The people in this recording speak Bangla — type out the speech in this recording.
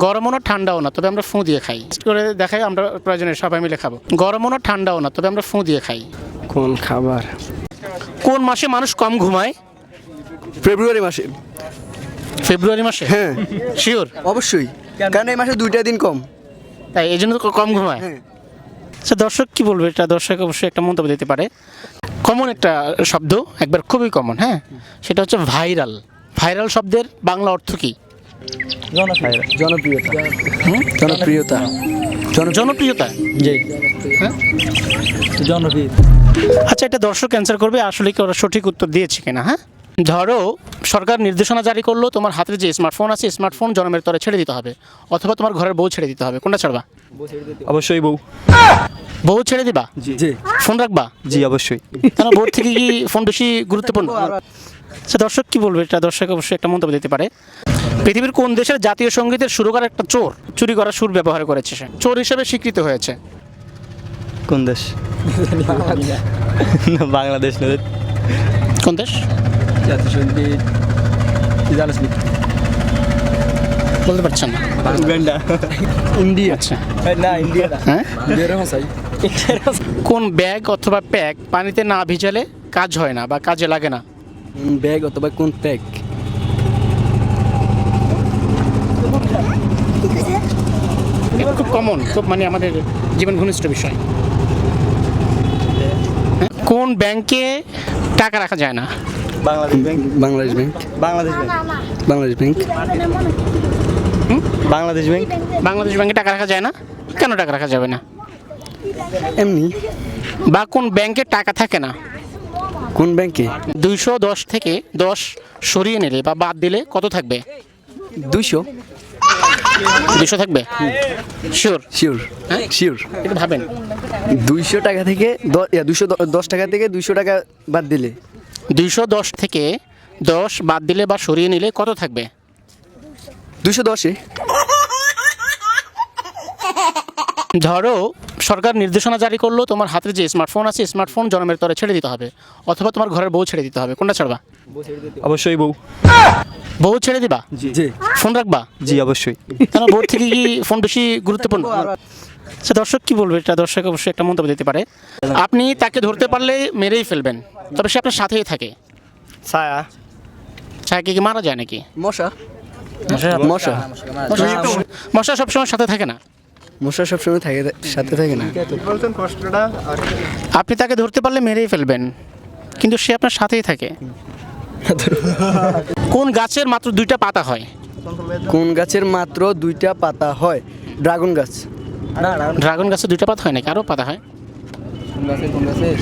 গরমও না ঠান্ডাও না, তবে আমরা ফু দিয়ে খাই। টেস্ট করে দেখাই, আমরা প্রয়োজনে সবাই মিলে খাবো। গরমও না ঠান্ডাও না, তবে আমরা ফু দিয়ে খাই। কোন খাবার? কোন মাসে মানুষ কম ঘুমায়? ফেব্রুয়ারি মাসে। ফেব্রুয়ারি মাসে? হ্যাঁ শিওর? অবশ্যই, কারণ এই মাসে 2টা দিন কম। তাই এই জন্য তো কম ঘুমায়। হ্যাঁ। আচ্ছা, দর্শক কি বলবে এটা? দর্শক অবশ্যই একটা মন্তব্য দিতে পারে। কমন একটা শব্দ, একবার খুবই কমন, হ্যাঁ, সেটা হচ্ছে ভাইরাল। ভাইরাল শব্দের বাংলা অর্থ কি? জনপ্রিয়তা। হুম? জনপ্রিয়তা। জনপ্রিয়তা। জি। হ্যাঁ? জনপ্রিয়। আচ্ছা, এটা দর্শক অ্যান্সার করবে আসলে কি ওরা সঠিক উত্তর দিয়েছে কিনা। হ্যাঁ, ধরো সরকার নির্দেশনা জারি করলো তোমার হাতের যে স্মার্টফোন আছে, স্মার্টফোন জনমের তরে ছেড়ে দিতে হবে, অথবা তোমার ঘরের বউ ছেড়ে দিতে হবে। কোনটা ছাড়বা? অবশ্যই বউ। বউ ছেড়ে দিবা? জি। ফোন রাখবা? জি অবশ্যই। কেন, বউর থেকে কি ফোন বেশি গুরুত্বপূর্ণ? আচ্ছা, দর্শক কি বলবে এটা? দর্শক অবশ্যই একটা মন্তব্য দিতে পারে। পৃথিবীর কোন দেশের জাতীয় সঙ্গীতের সুরকার একটা চোর চুরি করার সুর ব্যবহার করেছে? সে চোর হিসেবে স্বীকৃত হয়েছে। কোন দেশ? না, বাংলাদেশ না। কোন দেশ? বলতে পারছেন না? উগান্ডা। ইন্ডিয়া। আচ্ছা, না, ইন্ডিয়া না। হ্যাঁ, ইন্ডিয়ার কোন ব্যাগ অথবা প্যাক পানিতে না ভিজালে কাজ হয় না বা কাজে লাগে না? ব্যাগ অথবা কোন প্যাক? এটা খুব কমন, খুব মানে আমাদের জীবন ঘনিষ্ঠ বিষয়। হ্যাঁ? কোন ব্যাংকে টাকা রাখা যায় না? Bangladesh bank. Bangladesh bank. Bangladesh bank. Bangladesh bank. Bangladesh bank. Bangladesh ব্যাংকে টাকা রাখা যায় না? কেন টাকা রাখা যাবে না? এমনি। বা কোন ব্যাংকে টাকা থাকে না? কোন ব্যাংকে? 210 থেকে 10 সরিয়ে নিলে বা বাদ দিলে কত থাকবে? 200। 200 থাকবে? শিওর? শিওর। হ্যাঁ? শিওর। একটু ভাবেন। 200 টাকা থেকে 210 টাকা থেকে 200 টাকা বাদ দিলে 210 থেকে 10 বাদ দিলে বা সরিয়ে নিলে কত থাকবে? 210-এ। ধরো সরকার নির্দেশনা জারি করলো তোমার হাতের যে স্মার্টফোন আছে, স্মার্টফোন জনমের তরে ছেড়ে দিতে হবে, অথবা তোমার ঘরের বউ ছেড়ে দিতে হবে। কোনটা ছাড়বা? অবশ্যই বউ। বউ ছেড়ে দিবা? জি। ফোন রাখবা? জি অবশ্যই। কেন, বউর থেকে কি ফোন বেশি গুরুত্বপূর্ণ? আচ্ছা, দর্শক কি বলবে এটা? দর্শক অবশ্যই একটা মন্তব্য দিতে পারে। আপনি তাকে ধরতে পারলে মেরেই ফেলবেন, তবে সে আপনার সাথেই থাকে। ছায়া। ছায়াকে কি মারা যায় নাকি? মশা। মশা। মশা সবসময় সাথে থাকে না। মশা সবসময় থাকে, সাথে থাকে না। আপনি তাকে ধরতে পারলে মেরেই ফেলবেন, কিন্তু সে আপনার সাথেই থাকে। কোন গাছের মাত্র 2টা পাতা হয়? কোন গাছের মাত্র 2টা পাতা হয়? ড্রাগন গাছ। ড্রাগন গাছে 2টা পাতা হয় নাকি আরও পাতা হয়? কোন গাছের?